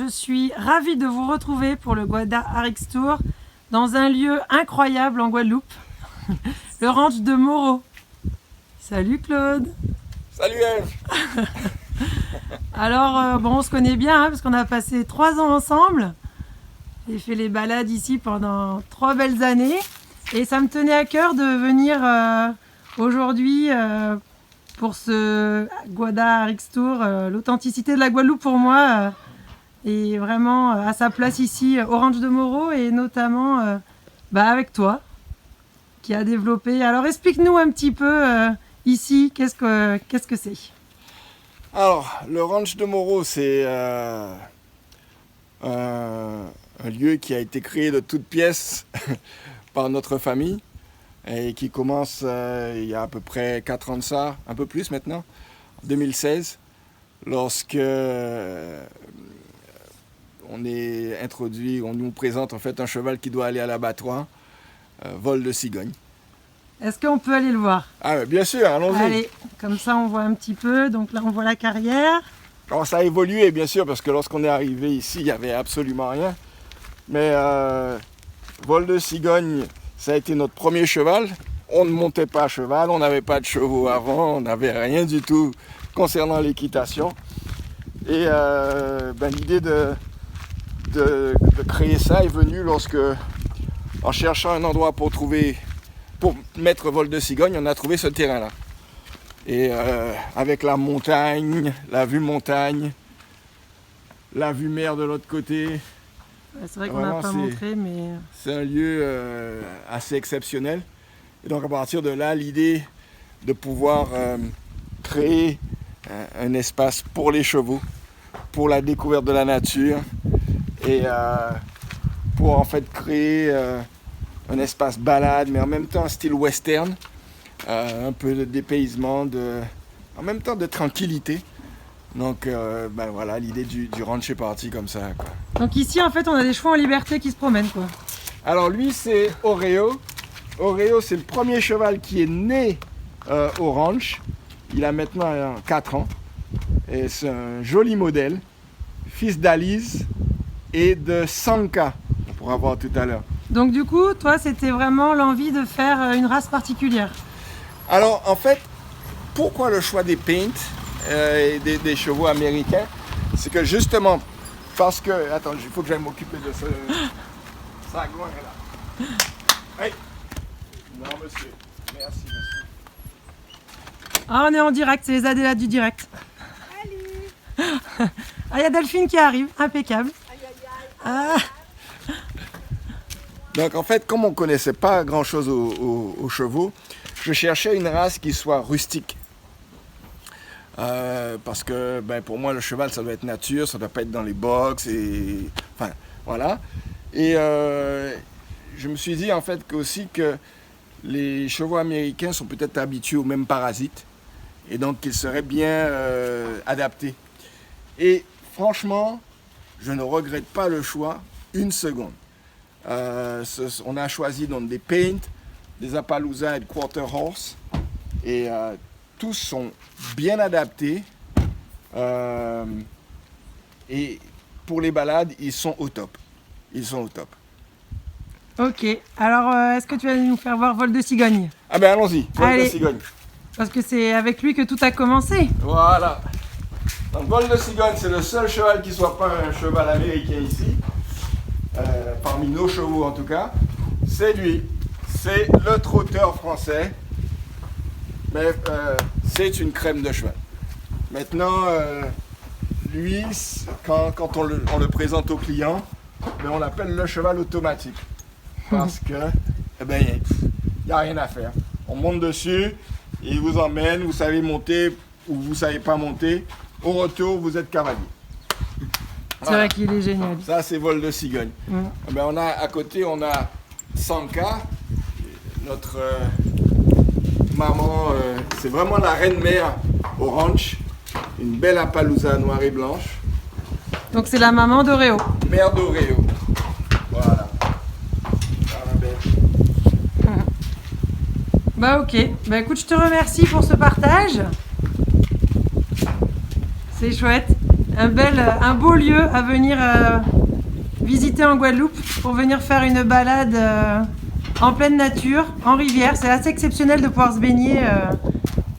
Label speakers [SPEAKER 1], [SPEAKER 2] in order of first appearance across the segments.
[SPEAKER 1] je suis ravie de vous retrouver pour le Guada RX Tour dans un lieu incroyable en Guadeloupe, le ranch de Moreau. Salut Claude.
[SPEAKER 2] Salut Eve.
[SPEAKER 1] Alors, on se connaît bien parce qu'on a passé 3 ans ensemble. J'ai fait les balades ici pendant 3 belles années et ça me tenait à cœur de venir aujourd'hui pour ce Guada RX Tour. L'authenticité de la Guadeloupe pour moi est vraiment à sa place ici au ranch de Moreau et notamment avec toi qui a développé. Alors explique-nous un petit peu ici, qu'est-ce que c'est?
[SPEAKER 2] Alors, le ranch de Moreau, c'est un lieu qui a été créé de toutes pièces par notre famille et qui commence il y a à peu près 4 ans de ça, un peu plus maintenant, en 2016, lorsque on est introduit, on nous présente en fait un cheval qui doit aller à l'abattoir, vol de cigogne.
[SPEAKER 1] Est-ce qu'on peut aller le voir?
[SPEAKER 2] Ah, bien sûr, allons-y.
[SPEAKER 1] Allez, comme ça on voit un petit peu. Donc là on voit la carrière.
[SPEAKER 2] Alors ça a évolué bien sûr parce que lorsqu'on est arrivé ici, il n'y avait absolument rien. Mais vol de cigogne, ça a été notre premier cheval. On ne montait pas à cheval, on n'avait pas de chevaux avant, on n'avait rien du tout concernant l'équitation. Et l'idée de créer ça est venue lorsque, en cherchant un endroit pour mettre vol de cigogne, on a trouvé ce terrain-là. Et avec la montagne, la vue mer de l'autre côté.
[SPEAKER 1] C'est vrai qu'on n'a pas montré, mais...
[SPEAKER 2] C'est un lieu assez exceptionnel. Et donc à partir de là, l'idée de pouvoir créer un espace pour les chevaux, pour la découverte de la nature, et pour en fait créer un espace balade, mais en même temps un style western, un peu de dépaysement, en même temps de tranquillité. Donc voilà, l'idée du ranch est partie comme ça, quoi.
[SPEAKER 1] Donc ici en fait on a des chevaux en liberté qui se promènent, quoi.
[SPEAKER 2] Alors lui c'est Oreo. Oreo c'est le premier cheval qui est né au ranch. Il a maintenant 4 ans. Et c'est un joli modèle, fils d'Alice et de Sanka, on pourra voir tout à l'heure.
[SPEAKER 1] Donc du coup, toi c'était vraiment l'envie de faire une race particulière?
[SPEAKER 2] Alors en fait, pourquoi le choix des paints et des chevaux américains? C'est que justement, parce que... Attends, il faut que j'aille m'occuper de ce sagouin là. Hey! Non monsieur, merci monsieur.
[SPEAKER 1] Ah, on est en direct, c'est les aléas du direct.
[SPEAKER 3] Salut.
[SPEAKER 1] Ah, il y a Delphine qui arrive, impeccable.
[SPEAKER 3] Aïe aïe aïe.
[SPEAKER 1] Ah.
[SPEAKER 2] Donc en fait, comme on ne connaissait pas grand-chose aux chevaux, je cherchais une race qui soit rustique. Parce que pour moi, le cheval, ça doit être nature, ça ne doit pas être dans les box. Enfin, voilà. Et je me suis dit en fait aussi que les chevaux américains sont peut-être habitués aux mêmes parasites. Et donc qu'ils seraient bien adaptés. Et franchement, je ne regrette pas le choix une seconde. On a choisi donc des paints, des Appaloosa et des Quarter Horse. Et tous sont bien adaptés. Et pour les balades, ils sont au top. Ils sont au top.
[SPEAKER 1] Ok, alors est-ce que tu vas nous faire voir vol de cigogne?
[SPEAKER 2] Ah ben allons-y, vol
[SPEAKER 1] Allez.
[SPEAKER 2] de cigogne.
[SPEAKER 1] Parce que c'est avec lui que tout a commencé.
[SPEAKER 2] Voilà. Donc vol de cigogne, c'est le seul cheval qui ne soit pas un cheval américain ici. Parmi nos chevaux en tout cas. C'est lui. C'est le trotteur français. Mais c'est une crème de cheval. Maintenant, lui, quand on le présente au client, on l'appelle le cheval automatique. Parce que, il n'y a rien à faire. On monte dessus, il vous emmène, vous savez monter ou vous ne savez pas monter. Au retour, vous êtes cavalier.
[SPEAKER 1] C'est vrai qu'il est génial.
[SPEAKER 2] Ça, c'est vol de cigogne. À côté, on a Sanka, notre maman, c'est vraiment la reine mère au ranch. Une belle Appaloosa noire et blanche.
[SPEAKER 1] Donc c'est la maman d'Oreo.
[SPEAKER 2] Mère d'Oreo. Voilà.
[SPEAKER 1] Ok, écoute, je te remercie pour ce partage. C'est chouette. un beau lieu à venir visiter en Guadeloupe pour venir faire une balade en pleine nature, en rivière. C'est assez exceptionnel de pouvoir se baigner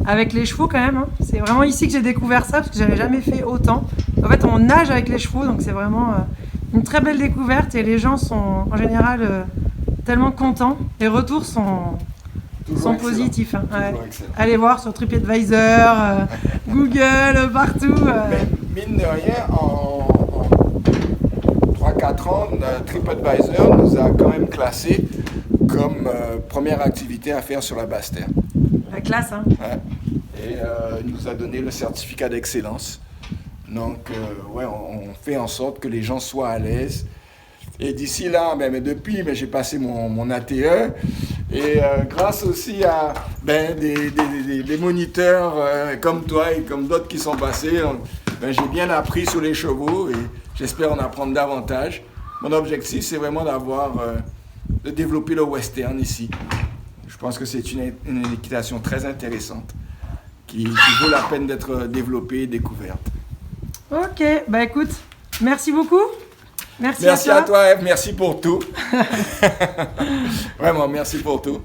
[SPEAKER 1] avec les chevaux quand même. Hein. C'est vraiment ici que j'ai découvert ça parce que j'avais jamais fait autant. En fait, on nage avec les chevaux, donc c'est vraiment une très belle découverte et les gens sont en général tellement contents. Les retours sont positifs. Hein. Ouais. Allez voir sur TripAdvisor, Google, partout.
[SPEAKER 2] Mais mine de rien, en 3-4 ans, TripAdvisor nous a quand même classé comme première activité à faire sur la Basse-Terre.
[SPEAKER 1] La classe, hein.
[SPEAKER 2] Ouais. Et il nous a donné le certificat d'excellence. Donc, on fait en sorte que les gens soient à l'aise. Et d'ici là, mais depuis, j'ai passé mon ATE. Et grâce aussi à des moniteurs comme toi et comme d'autres qui sont passés, j'ai bien appris sur les chevaux et j'espère en apprendre davantage. Mon objectif, c'est vraiment de développer le western ici. Je pense que c'est une équitation très intéressante qui vaut la peine d'être développée et découverte.
[SPEAKER 1] Ok, écoute, merci beaucoup. Merci
[SPEAKER 2] à toi, Eve, merci pour tout. Vraiment, merci pour tout.